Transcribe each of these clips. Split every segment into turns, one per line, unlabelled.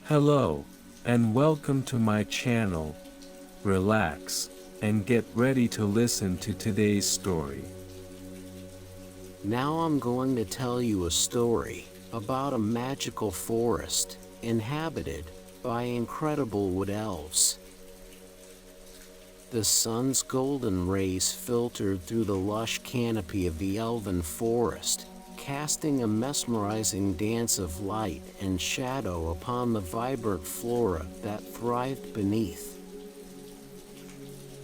Hello, and welcome to my channel. Relax, and get ready to listen to today's story.
Now I'm going to tell you a story about a magical forest inhabited by incredible wood elves. The sun's golden rays filtered through the lush canopy of the elven forest, casting a mesmerizing dance of light and shadow upon the vibrant flora that thrived beneath.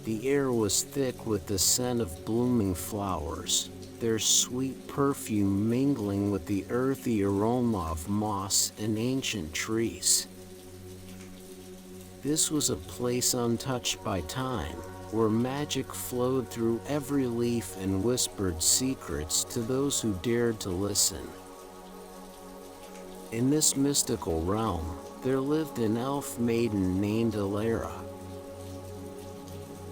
The air was thick with the scent of blooming flowers, their sweet perfume mingling with the earthy aroma of moss and ancient trees. This was a place untouched by time, where magic flowed through every leaf and whispered secrets to those who dared to listen. In this mystical realm, there lived an elf maiden named Alara.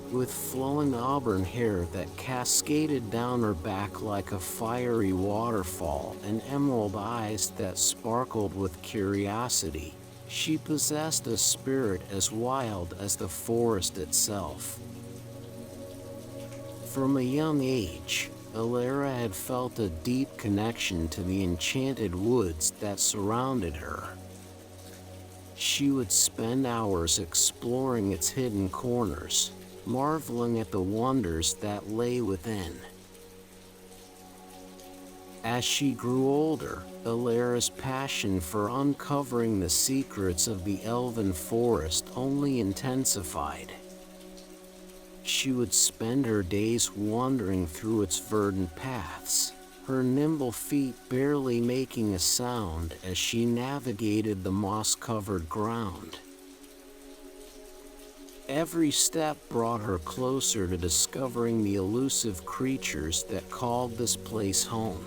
With flowing auburn hair that cascaded down her back like a fiery waterfall and emerald eyes that sparkled with curiosity, she possessed a spirit as wild as the forest itself. From a young age, Alara had felt a deep connection to the enchanted woods that surrounded her. She would spend hours exploring its hidden corners, marveling at the wonders that lay within. As she grew older, Alara's passion for uncovering the secrets of the elven forest only intensified. She would spend her days wandering through its verdant paths, her nimble feet barely making a sound as she navigated the moss-covered ground. Every step brought her closer to discovering the elusive creatures that called this place home.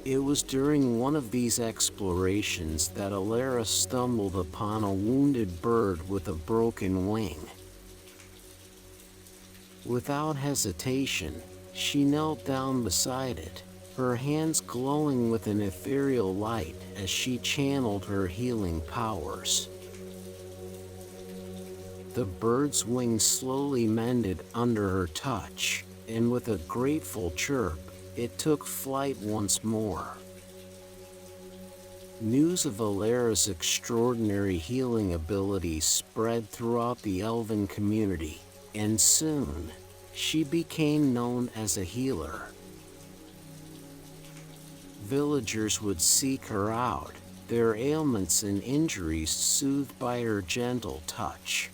It was during one of these explorations that Alara stumbled upon a wounded bird with a broken wing. Without hesitation, she knelt down beside it, her hands glowing with an ethereal light as she channeled her healing powers. The bird's wings slowly mended under her touch, and with a grateful chirp, it took flight once more. News of Alara's extraordinary healing abilities spread throughout the elven community, and soon, she became known as a healer. Villagers would seek her out, their ailments and injuries soothed by her gentle touch.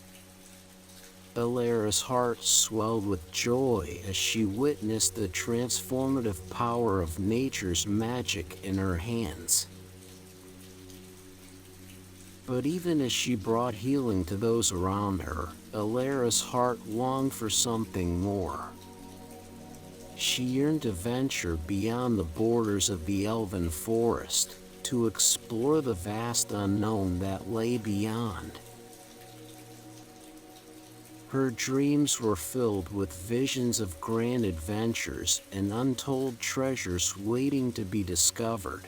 Alara's heart swelled with joy as she witnessed the transformative power of nature's magic in her hands. But even as she brought healing to those around her, Alara's heart longed for something more. She yearned to venture beyond the borders of the elven forest, to explore the vast unknown that lay beyond. Her dreams were filled with visions of grand adventures and untold treasures waiting to be discovered.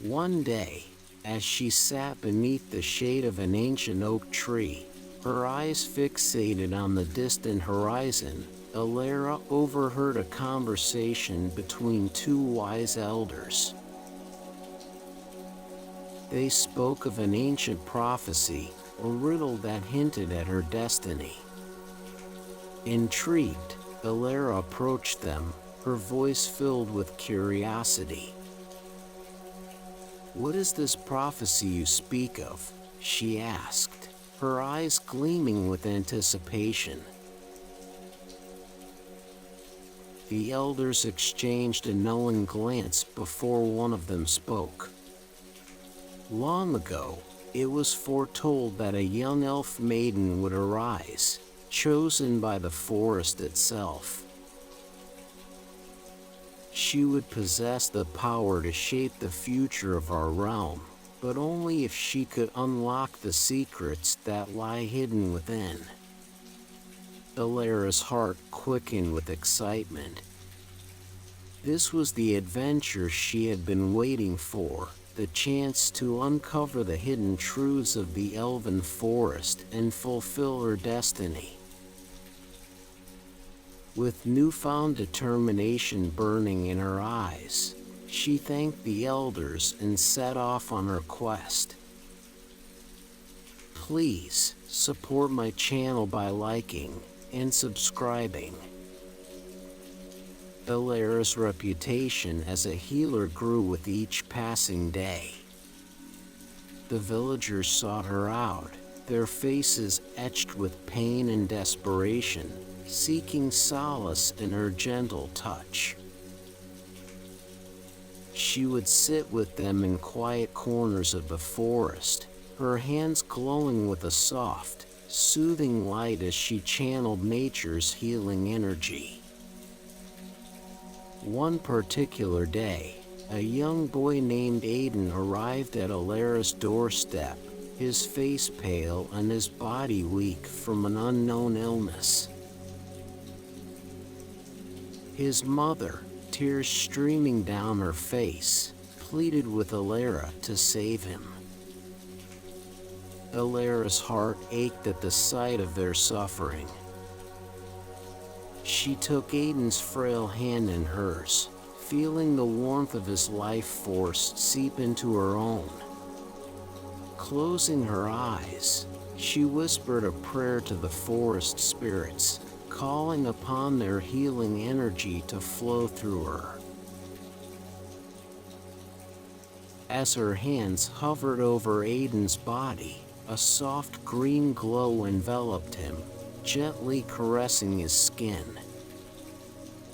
One day, as she sat beneath the shade of an ancient oak tree, her eyes fixated on the distant horizon, Alara overheard a conversation between two wise elders. They spoke of an ancient prophecy, a riddle that hinted at her destiny. Intrigued, Alara approached them, her voice filled with curiosity. "What is this prophecy you speak of?" she asked, her eyes gleaming with anticipation. The elders exchanged a knowing glance before one of them spoke. Long ago, it was foretold that a young elf maiden would arise, chosen by the forest itself. She would possess the power to shape the future of our realm, but only if she could unlock the secrets that lie hidden within. Alara's heart quickened with excitement. This was the adventure she had been waiting for, the chance to uncover the hidden truths of the elven forest and fulfill her destiny. With newfound determination burning in her eyes, she thanked the elders and set off on her quest. Please support my channel by liking and subscribing. Elera's reputation as a healer grew with each passing day. The villagers sought her out, their faces etched with pain and desperation, seeking solace in her gentle touch. She would sit with them in quiet corners of the forest, her hands glowing with a soft, soothing light as she channeled nature's healing energy. One particular day, a young boy named Aiden arrived at Elera's doorstep, his face pale and his body weak from an unknown illness. His mother, tears streaming down her face, pleaded with Elera to save him. Elera's heart ached at the sight of their suffering. She took Aiden's frail hand in hers, feeling the warmth of his life force seep into her own. Closing her eyes, she whispered a prayer to the forest spirits, calling upon their healing energy to flow through her. As her hands hovered over Aiden's body, a soft green glow enveloped him, gently caressing his skin.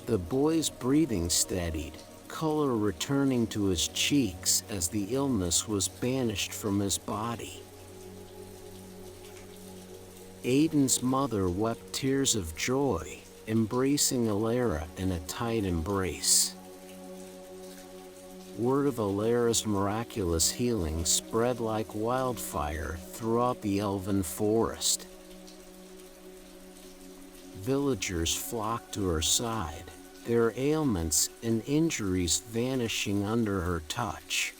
The boy's breathing steadied, color returning to his cheeks as the illness was banished from his body. Aiden's mother wept tears of joy, embracing Elera in a tight embrace. Word of Elera's miraculous healing spread like wildfire throughout the elven forest. Villagers flocked to her side, their ailments and injuries vanishing under her touch.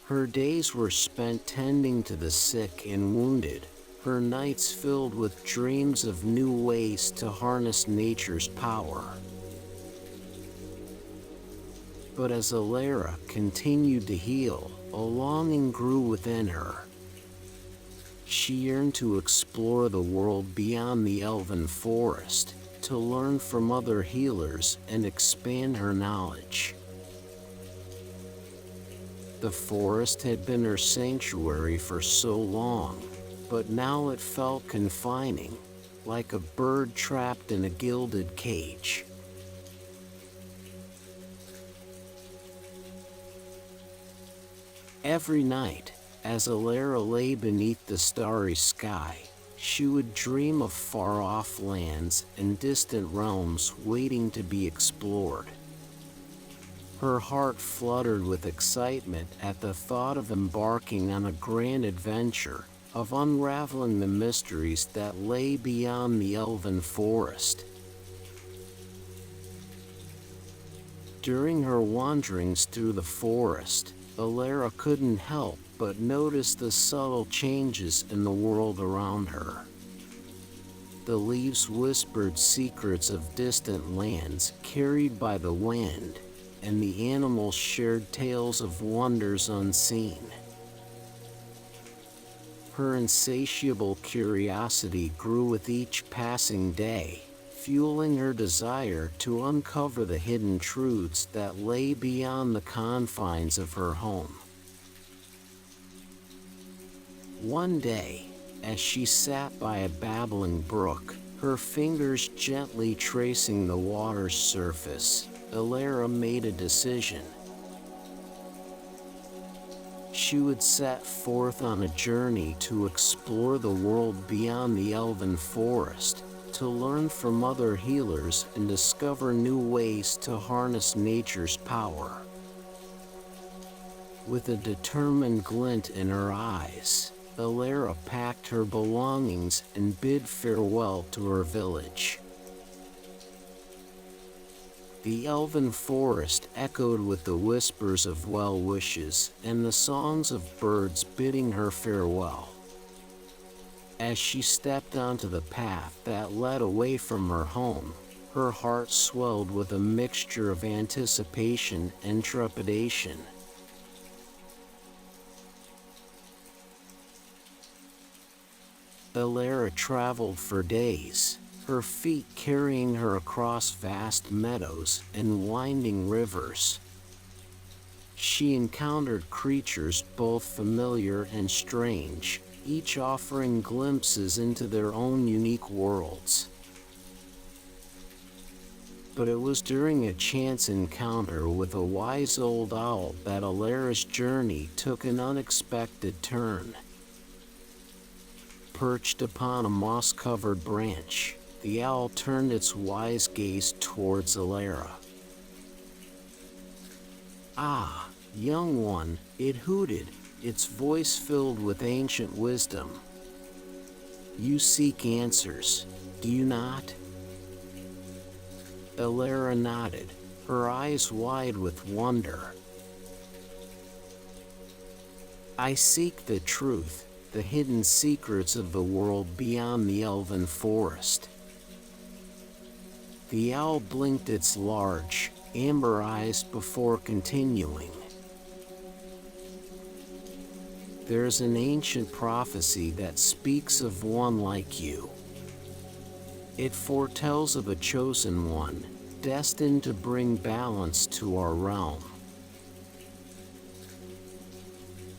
Her days were spent tending to the sick and wounded, her nights filled with dreams of new ways to harness nature's power. But as Elera continued to heal, a longing grew within her. She yearned to explore the world beyond the elven forest, to learn from other healers and expand her knowledge. The forest had been her sanctuary for so long, but now it felt confining, like a bird trapped in a gilded cage. Every night, as Elera lay beneath the starry sky, she would dream of far-off lands and distant realms waiting to be explored. Her heart fluttered with excitement at the thought of embarking on a grand adventure, of unraveling the mysteries that lay beyond the elven forest. During her wanderings through the forest, Elera couldn't help but notice the subtle changes in the world around her. The leaves whispered secrets of distant lands carried by the wind, and the animals shared tales of wonders unseen. Her insatiable curiosity grew with each passing day, fueling her desire to uncover the hidden truths that lay beyond the confines of her home. One day, as she sat by a babbling brook, her fingers gently tracing the water's surface, Elera made a decision. She would set forth on a journey to explore the world beyond the elven forest, to learn from other healers and discover new ways to harness nature's power. With a determined glint in her eyes, Elera packed her belongings and bid farewell to her village. The elven forest echoed with the whispers of well wishes and the songs of birds bidding her farewell. As she stepped onto the path that led away from her home, her heart swelled with a mixture of anticipation and trepidation. Elara traveled for days, her feet carrying her across vast meadows and winding rivers. She encountered creatures both familiar and strange, each offering glimpses into their own unique worlds. But it was during a chance encounter with a wise old owl that Elara's journey took an unexpected turn. Perched upon a moss-covered branch, the owl turned its wise gaze towards Elara. "Ah, young one," it hooted, its voice filled with ancient wisdom. "You seek answers, do you not?" Elara nodded, her eyes wide with wonder. "I seek the truth, the hidden secrets of the world beyond the elven forest." The owl blinked its large, amber eyes before continuing. "There's an ancient prophecy that speaks of one like you. It foretells of a chosen one, destined to bring balance to our realm.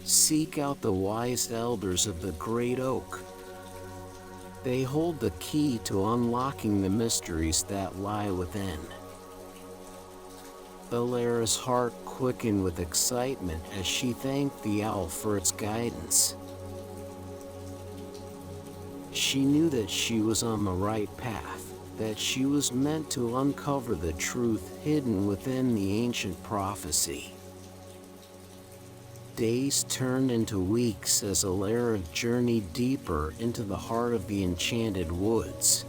Seek out the wise elders of the great oak. They hold the key to unlocking the mysteries that lie within." Elara's heart quickened with excitement as she thanked the owl for its guidance. She knew that she was on the right path, that she was meant to uncover the truth hidden within the ancient prophecy. Days turned into weeks as Elara journeyed deeper into the heart of the enchanted woods.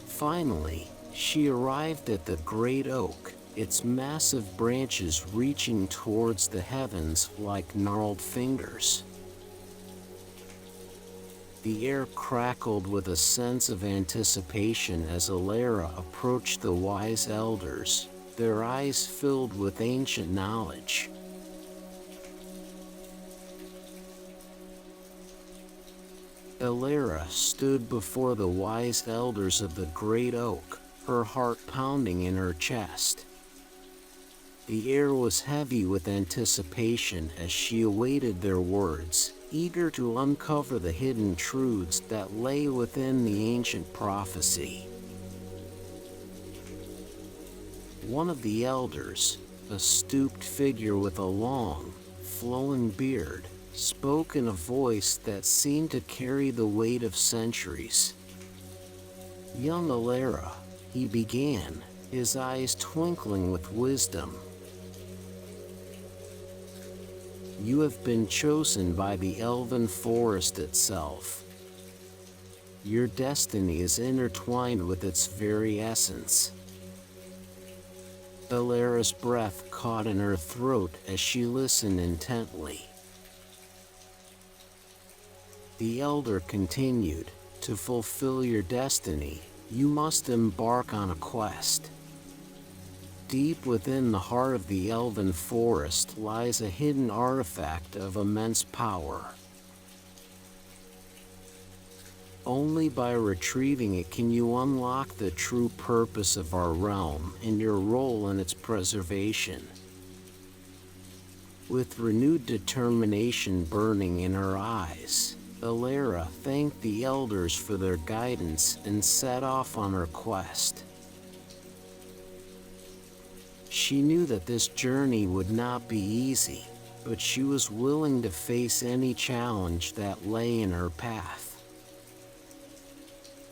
Finally, she arrived at the great oak, its massive branches reaching towards the heavens like gnarled fingers. The air crackled with a sense of anticipation as Elara approached the wise elders, their eyes filled with ancient knowledge. Elara stood before the wise elders of the great oak, her heart pounding in her chest. The air was heavy with anticipation as she awaited their words, eager to uncover the hidden truths that lay within the ancient prophecy. One of the elders, a stooped figure with a long, flowing beard, spoke in a voice that seemed to carry the weight of centuries. "Young Elara," he began, his eyes twinkling with wisdom. "You have been chosen by the elven forest itself. Your destiny is intertwined with its very essence." Elara's breath caught in her throat as she listened intently. The elder continued, "To fulfill your destiny, you must embark on a quest. Deep within the heart of the elven forest lies a hidden artifact of immense power. Only by retrieving it can you unlock the true purpose of our realm and your role in its preservation." With renewed determination burning in her eyes, Elara thanked the elders for their guidance and set off on her quest. She knew that this journey would not be easy, but she was willing to face any challenge that lay in her path.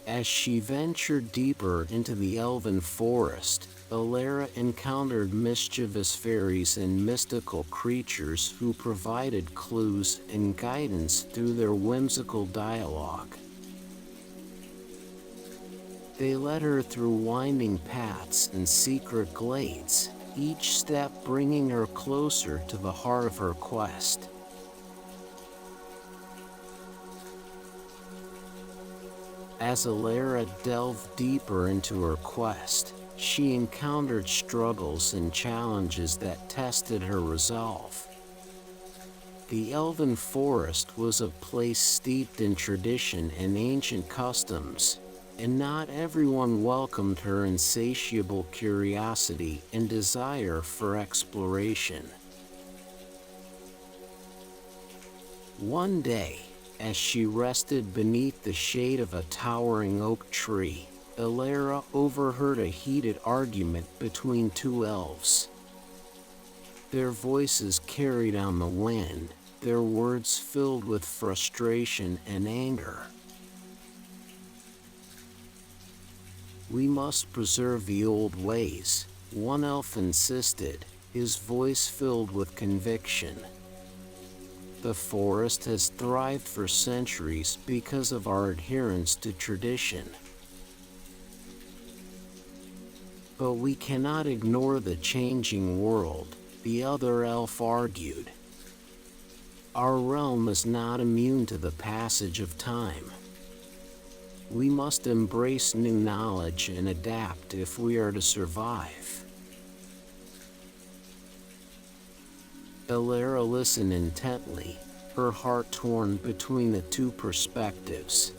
As she ventured deeper into the elven forest, Elara encountered mischievous fairies and mystical creatures who provided clues and guidance through their whimsical dialogue. They led her through winding paths and secret glades, each step bringing her closer to the heart of her quest. As Alara delved deeper into her quest, she encountered struggles and challenges that tested her resolve. The Elven Forest was a place steeped in tradition and ancient customs, and not everyone welcomed her insatiable curiosity and desire for exploration. One day, as she rested beneath the shade of a towering oak tree, Alara overheard a heated argument between two elves. Their voices carried on the wind, their words filled with frustration and anger. "We must preserve the old ways," one elf insisted, his voice filled with conviction. "The forest has thrived for centuries because of our adherence to tradition. But we cannot ignore the changing world," the other elf argued. "Our realm is not immune to the passage of time. We must embrace new knowledge and adapt if we are to survive." Alara listened intently, her heart torn between the two perspectives.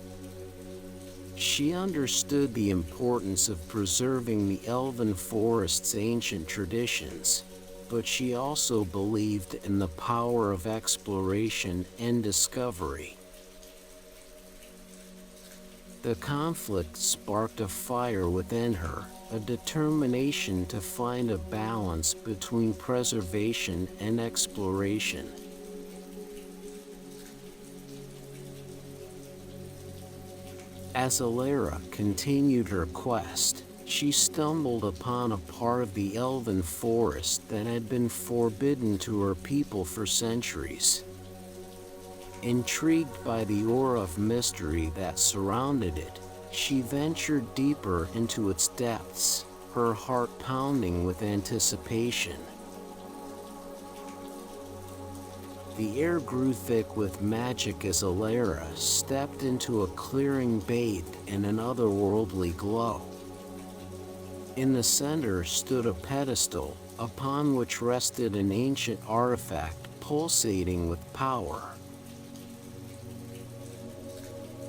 She understood the importance of preserving the Elven Forest's ancient traditions, but she also believed in the power of exploration and discovery. The conflict sparked a fire within her, a determination to find a balance between preservation and exploration. As Alara continued her quest, she stumbled upon a part of the Elven Forest that had been forbidden to her people for centuries. Intrigued by the aura of mystery that surrounded it, she ventured deeper into its depths, her heart pounding with anticipation. The air grew thick with magic as Alara stepped into a clearing bathed in an otherworldly glow. In the center stood a pedestal, upon which rested an ancient artifact pulsating with power.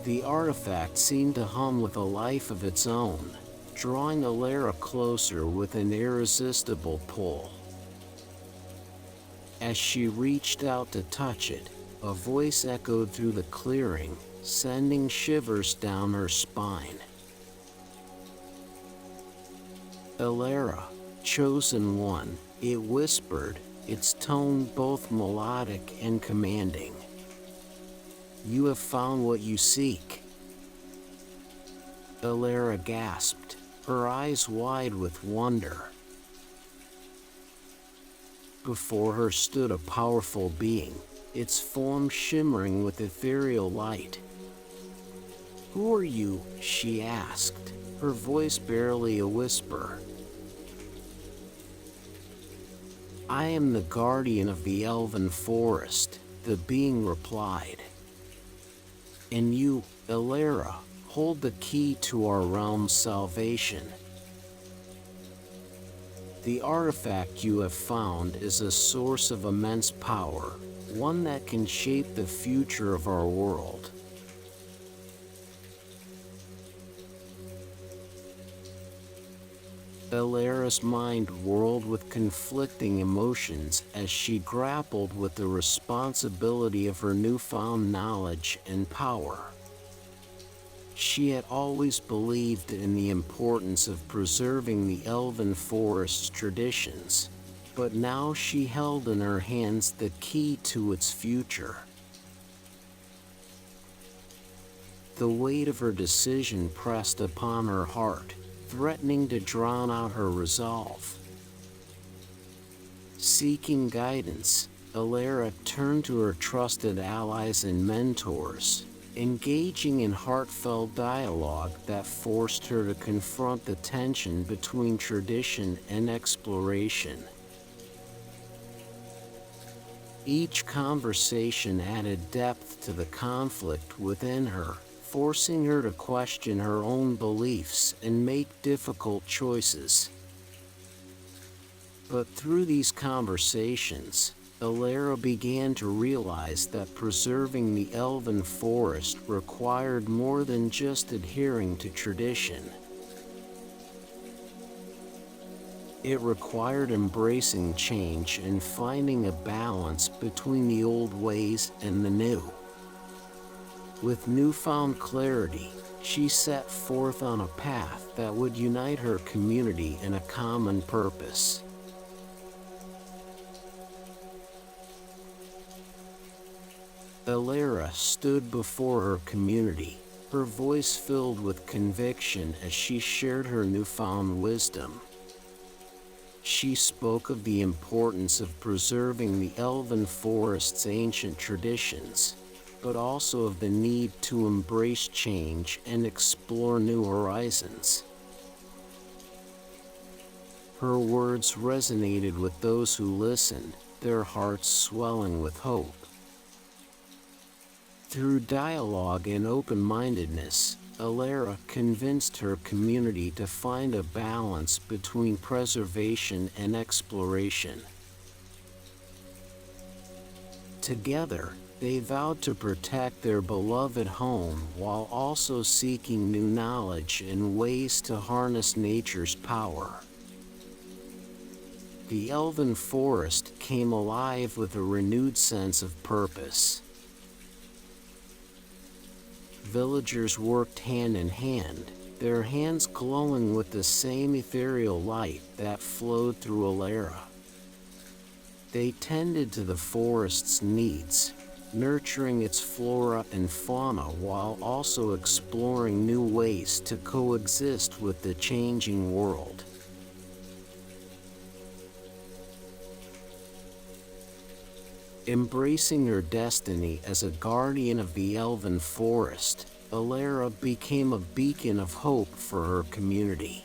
The artifact seemed to hum with a life of its own, drawing Alara closer with an irresistible pull. As she reached out to touch it, a voice echoed through the clearing, sending shivers down her spine. "Alara, chosen one," it whispered, its tone both melodic and commanding. "You have found what you seek." Alara gasped, her eyes wide with wonder. Before her stood a powerful being, its form shimmering with ethereal light. "Who are you?" she asked, her voice barely a whisper. "I am the guardian of the Elven Forest," the being replied. "And you, Alara, hold the key to our realm's salvation. The artifact you have found is a source of immense power, one that can shape the future of our world." Alara's mind whirled with conflicting emotions as she grappled with the responsibility of her newfound knowledge and power. She had always believed in the importance of preserving the Elven Forest's traditions, but now she held in her hands the key to its future. The weight of her decision pressed upon her heart, threatening to drown out her resolve. Seeking guidance, Alara turned to her trusted allies and mentors, engaging in heartfelt dialogue that forced her to confront the tension between tradition and exploration. Each conversation added depth to the conflict within her, forcing her to question her own beliefs and make difficult choices. But through these conversations, Alara began to realize that preserving the elven forest required more than just adhering to tradition. It required embracing change and finding a balance between the old ways and the new. With newfound clarity, she set forth on a path that would unite her community in a common purpose. Alara stood before her community, her voice filled with conviction as she shared her newfound wisdom. She spoke of the importance of preserving the elven forest's ancient traditions, but also of the need to embrace change and explore new horizons. Her words resonated with those who listened, their hearts swelling with hope. Through dialogue and open-mindedness, Alara convinced her community to find a balance between preservation and exploration. Together, they vowed to protect their beloved home while also seeking new knowledge and ways to harness nature's power. The elven forest came alive with a renewed sense of purpose. Villagers worked hand in hand, their hands glowing with the same ethereal light that flowed through Alara. They tended to the forest's needs, nurturing its flora and fauna while also exploring new ways to coexist with the changing world. Embracing her destiny as a guardian of the elven forest, Alara became a beacon of hope for her community.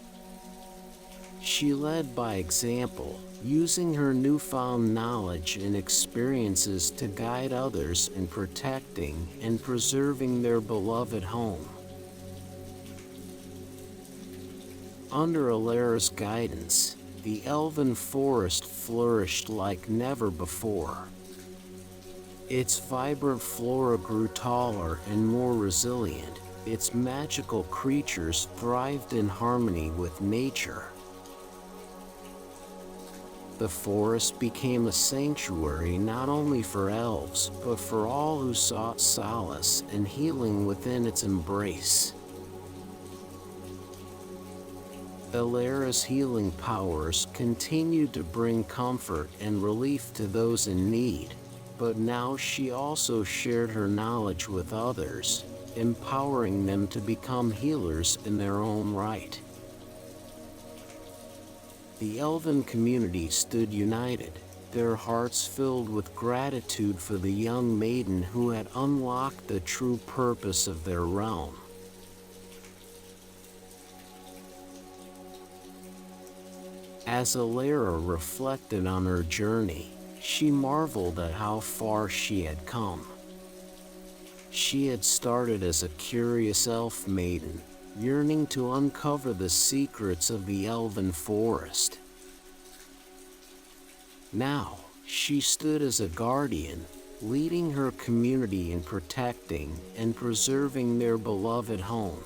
She led by example, using her newfound knowledge and experiences to guide others in protecting and preserving their beloved home. Under Alara's guidance, the elven forest flourished like never before. Its vibrant flora grew taller and more resilient, its magical creatures thrived in harmony with nature. The forest became a sanctuary not only for elves, but for all who sought solace and healing within its embrace. Alara's healing powers continued to bring comfort and relief to those in need. But now she also shared her knowledge with others, empowering them to become healers in their own right. The elven community stood united, their hearts filled with gratitude for the young maiden who had unlocked the true purpose of their realm. As Alara reflected on her journey, she marveled at how far she had come. She had started as a curious elf maiden, yearning to uncover the secrets of the elven forest. Now, she stood as a guardian, leading her community in protecting and preserving their beloved home.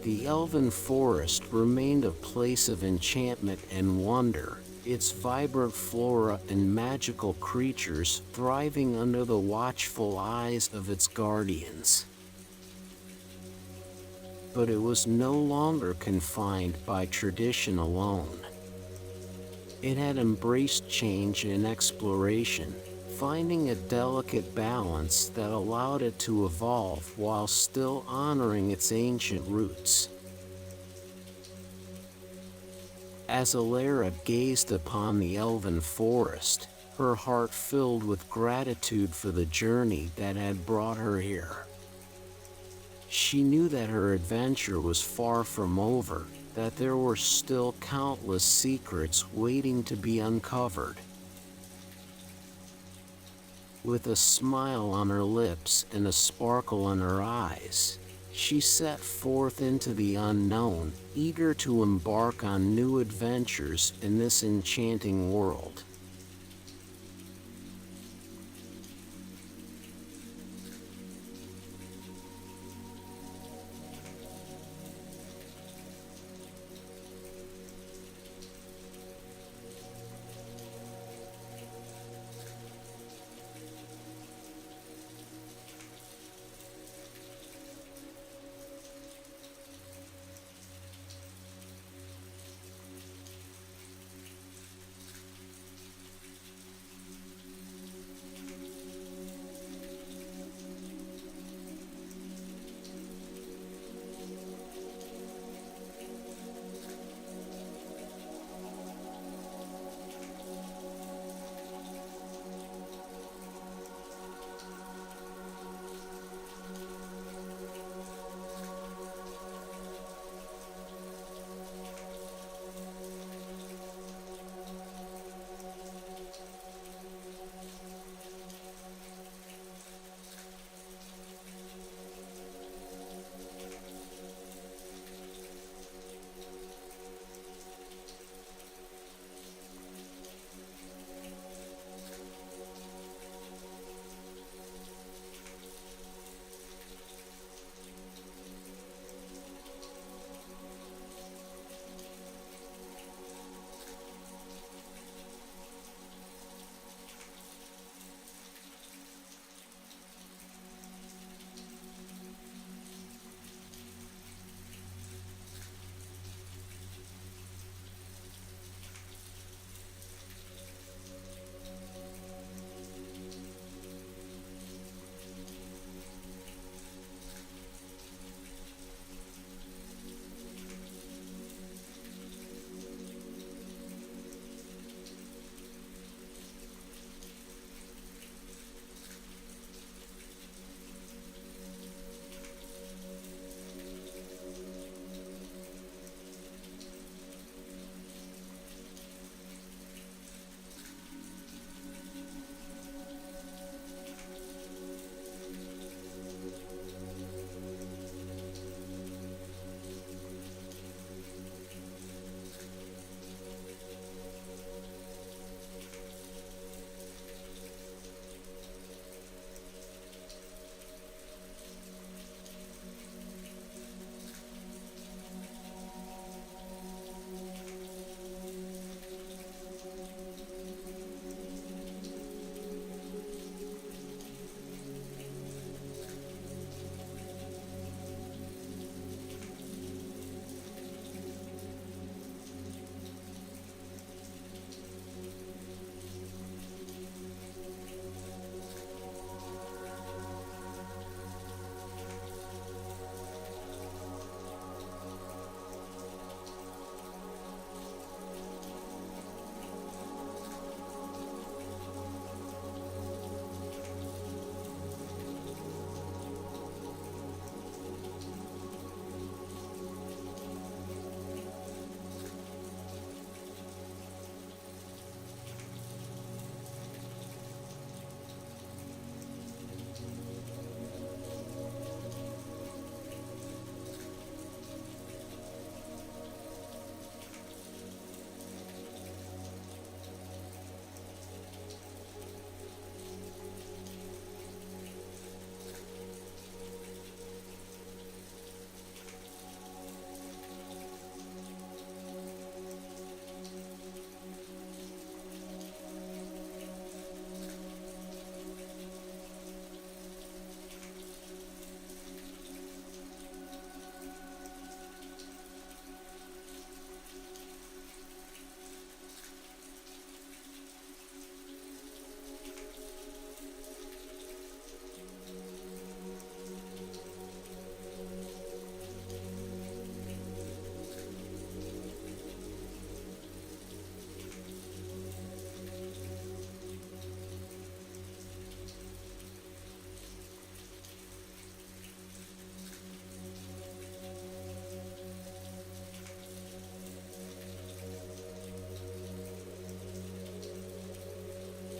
The elven forest remained a place of enchantment and wonder, its vibrant flora and magical creatures thriving under the watchful eyes of its guardians. But it was no longer confined by tradition alone. It had embraced change and exploration, finding a delicate balance that allowed it to evolve while still honoring its ancient roots. As Alara gazed upon the elven forest, her heart filled with gratitude for the journey that had brought her here. She knew that her adventure was far from over, that there were still countless secrets waiting to be uncovered. With a smile on her lips and a sparkle in her eyes, she set forth into the unknown, eager to embark on new adventures in this enchanting world.